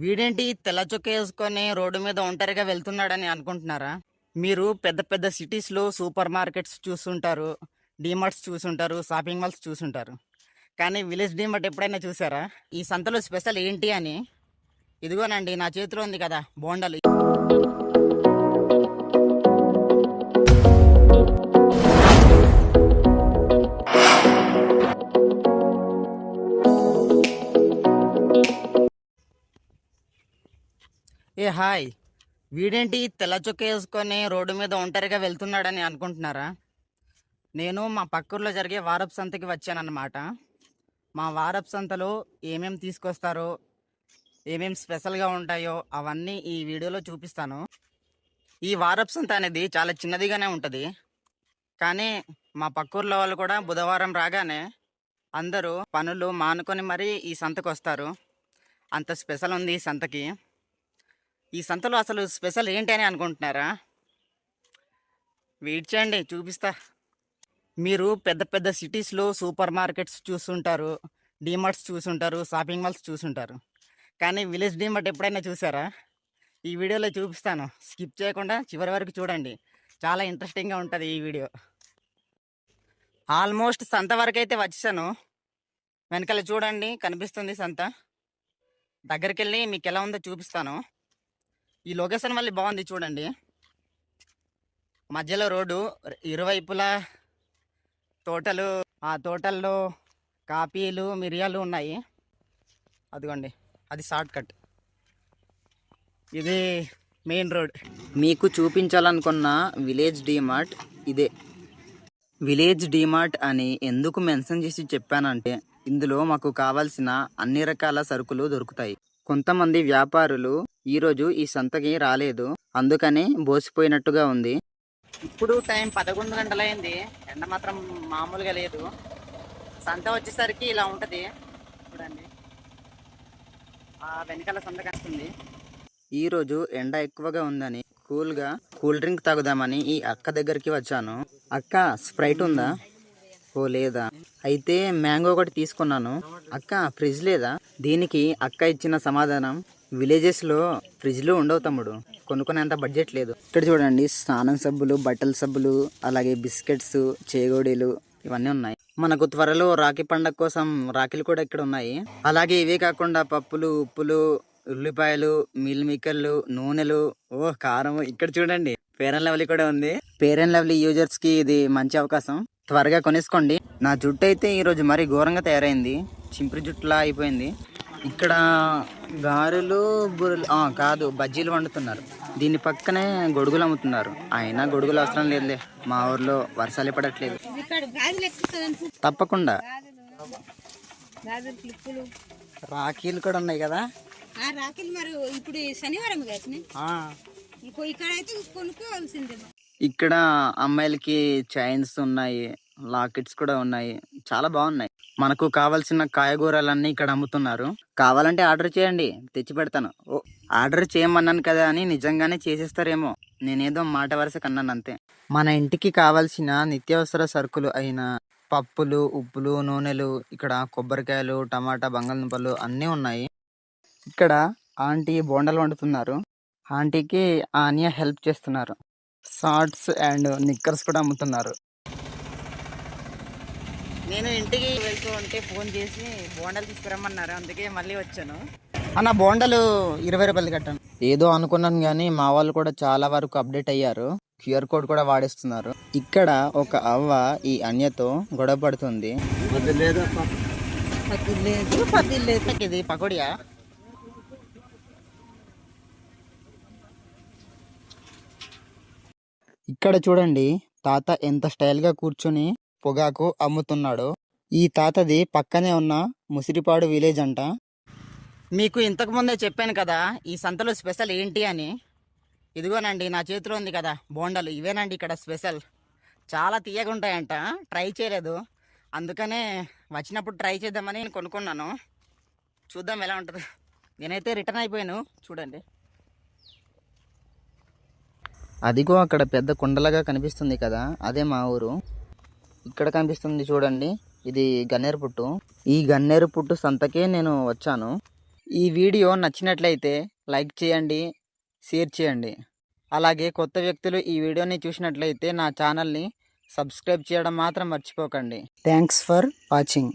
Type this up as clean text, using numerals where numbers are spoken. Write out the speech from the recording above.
వీడేంటి తెల్ల చొక్కా వేసుకొని రోడ్డు మీద ఒంటరిగా వెళ్తున్నాడని అనుకుంటున్నారా? మీరు పెద్ద పెద్ద సిటీస్లో సూపర్ మార్కెట్స్ చూస్తుంటారు, డీమార్ట్స్ చూసుంటారు, షాపింగ్ మాల్స్ చూసుంటారు. కానీ విలేజ్ డీమార్ట్ ఎప్పుడైనా చూసారా? ఈ సంతలో స్పెషల్ ఏంటి అని? ఇదిగోనండి నా చేతిలో ఉంది కదా బోండాలు. ఏ హాయ్, వీడేంటి తెల్ల చొక్కా వేసుకొని రోడ్డు మీద ఒంటరిగా వెళ్తున్నాడని అనుకుంటున్నారా? నేను మా పక్కూర్లో జరిగే వారపు సంతకి వచ్చానన్నమాట. మా వారపు సంతలో ఏమేం తీసుకొస్తారో, ఏమేం స్పెషల్గా ఉంటాయో అవన్నీ ఈ వీడియోలో చూపిస్తాను. ఈ వారపు సంత అనేది చాలా చిన్నదిగానే ఉంటుంది. కానీ మా పక్కూర్లో వాళ్ళు కూడా బుధవారం రాగానే అందరూ పనులు మానుకొని మరీ ఈ సంతకు వస్తారు. అంత స్పెషల్ ఉంది ఈ సంతకి. ఈ సంతలో అసలు స్పెషల్ ఏంటి అని అనుకుంటున్నారా? వెయిట్ చేయండి, చూపిస్తా. మీరు పెద్ద పెద్ద సిటీస్లో సూపర్ మార్కెట్స్ చూస్తుంటారు, డీమార్ట్స్ చూసుంటారు, షాపింగ్ మాల్స్ చూసుంటారు. కానీ విలేజ్ డీమార్ట్ ఎప్పుడైనా చూసారా? ఈ వీడియోలో చూపిస్తాను. స్కిప్ చేయకుండా చివరి వరకు చూడండి, చాలా ఇంట్రెస్టింగ్గా ఉంటుంది ఈ వీడియో. ఆల్మోస్ట్ సంత వరకు అయితే వచ్చేసాను. వెనకాల చూడండి కనిపిస్తుంది సంత. దగ్గరికి వెళ్ళి మీకు ఎలా ఉందో చూపిస్తాను. ఈ లొకేషన్ మళ్ళీ బాగుంది చూడండి. మధ్యలో రోడ్డు, ఇరువైపులా తోటలు, ఆ తోటల్లో కాపీలు, మిరియాలు ఉన్నాయి. అదిగోండి, అది షార్ట్ కట్. ఇది మెయిన్ రోడ్. మీకు చూపించాలనుకున్న విలేజ్ డీమార్ట్ ఇదే. విలేజ్ డీమార్ట్ అని ఎందుకు మెన్షన్ చేసి చెప్పానంటే, ఇందులో మాకు కావాల్సిన అన్ని రకాల సరుకులు దొరుకుతాయి. కొంతమంది వ్యాపారులు ఈరోజు ఈ సంతకి రాలేదు, అందుకని బోసిపోయినట్టుగా ఉంది. ఇప్పుడు టైం 11 గంటలైంది, ఎండ మాత్రం మామూలుగా లేదు. సంత వచ్చేసరికి ఇలా ఉంటుంది చూడండి. ఆ వెనకాల సంత కనిపిస్తుంది. ఈరోజు ఎండ ఎక్కువగా ఉందని కూల్గా కూల్ డ్రింక్ తాగుదామని ఈ అక్క దగ్గరికి వచ్చాను. అక్క, స్ప్రైట్ ఉందా? ఓ లేదా, అయితే మ్యాంగో ఒకటి తీసుకున్నాను. అక్క, ఫ్రిడ్జ్ లేదా? దీనికి అక్క ఇచ్చిన సమాధానం, విలేజెస్లో ఫ్రిడ్జ్లు ఉండవు తమ్ముడు, కొనుక్కునేంత బడ్జెట్ లేదు. ఇక్కడ చూడండి, స్నానం సబ్బులు, బట్టల సబ్బులు, అలాగే బిస్కెట్స్, చేగోడీలు ఇవన్నీ ఉన్నాయి. మనకు త్వరలో రాఖీ పండగ కోసం రాఖీలు కూడా ఇక్కడ ఉన్నాయి. అలాగే ఇవే కాకుండా పప్పులు, ఉప్పులు, ఉల్లిపాయలు, మిల్ మేకర్లు, నూనెలు, ఓ కారం. ఇక్కడ చూడండి ఫెయిర్ అండ్ లవ్లీ కూడా ఉంది. ఫెయిర్ అండ్ లవ్లీ యూజర్స్ కి ఇది మంచి అవకాశం, త్వరగా కొనేసుకోండి. నా జుట్టు అయితే ఈరోజు మరీ ఘోరంగా తయారైంది, చింపురు జుట్టులా అయిపోయింది. ఇక్కడ గారెలు, బుర్రలు కాదు, బజ్జీలు వండుతున్నారు. దీని పక్కనే గొడుగులు అమ్ముతున్నారు. అయినా గొడుగులు అవసరం లేదులే, మా ఊర్లో వర్షాలు పడట్లేదు. తప్పకుండా రాఖీలు కూడా ఉన్నాయి కదా. రాఖీలు మరి ఇప్పుడు శనివారం ఇక్కడైతే కొనుక్కోవాల్సిందే. ఇక్కడ అమ్మాయిలకి చైన్స్ ఉన్నాయి, లాకెట్స్ కూడా ఉన్నాయి, చాలా బాగున్నాయి. మనకు కావాల్సిన కాయగూరలన్నీ ఇక్కడ అమ్ముతున్నారు. కావాలంటే ఆర్డర్ చేయండి, తెచ్చి పెడతాను. ఓ, ఆర్డర్ చేయమన్నాను కదా అని నిజంగానే చేసేస్తారేమో, నేనేదో మాట వరుస కన్నాను అంతే. మన ఇంటికి కావాల్సిన నిత్యావసర సరుకులు అయిన పప్పులు, ఉప్పులు, నూనెలు, ఇక్కడ కొబ్బరికాయలు, టమాటా, బంగాళదుంపలు అన్నీ ఉన్నాయి. ఇక్కడ ఆంటీ బోండాలు వండుతున్నారు. ఆంటీకి ఆనియా హెల్ప్ చేస్తున్నారు. షార్ట్స్ అండ్ నిక్కర్స్ కూడా అమ్ముతున్నారు. నేను ఇంటికి వెళ్తూ ఉంటే ఫోన్ చేసి బోండాలు తీసుకురమ్మన్నారు, అందుకే మళ్ళీ వచ్చాను. అన్న, బోండాలు 20 రూపాయలు కట్టాను. ఏదో అనుకున్నాను కానీ మా వాళ్ళు కూడా చాలా వరకు అప్డేట్ అయ్యారు, క్యూఆర్ కోడ్ కూడా వాడిస్తున్నారు. ఇక్కడ ఒక అవ్వ ఈ అన్యతో గొడవ పడుతుంది. ఇది పకోడియా? ఇక్కడ చూడండి, తాత ఎంత స్టైల్గా కూర్చుని పొగాకు అమ్ముతున్నాడు. ఈ తాతది పక్కనే ఉన్న ముసిరిపాడు విలేజ్ అంట. మీకు ఇంతకు ముందే చెప్పాను కదా ఈ సంతలో స్పెషల్ ఏంటి అని. ఇదిగోనండి నా చేతిలో ఉంది కదా బోండాలు, ఇవేనండి ఇక్కడ స్పెషల్. చాలా తీయగా ఉంటాయంట, ట్రై చేయలేదు, అందుకనే వచ్చినప్పుడు ట్రై చేద్దామని నేను కొనుక్కున్నాను. చూద్దాం ఎలా ఉంటుంది. నేనైతే రిటర్న్ అయిపోయాను. చూడండి, అదిగో అక్కడ పెద్ద కొండలాగా కనిపిస్తుంది కదా, అదే మా ఊరు. ఇక్కడ కనిపిస్తుంది చూడండి, ఇది గన్నేరు పుట్టు. ఈ గన్నేరు పుట్టు సంతకే నేను వచ్చాను. ఈ వీడియో నచ్చినట్లయితే లైక్ చేయండి, షేర్ చేయండి. అలాగే కొత్త వ్యక్తులు ఈ వీడియోని చూసినట్లయితే నా ఛానల్ని సబ్స్క్రైబ్ చేయడం మాత్రం మర్చిపోకండి. Thanks for watching.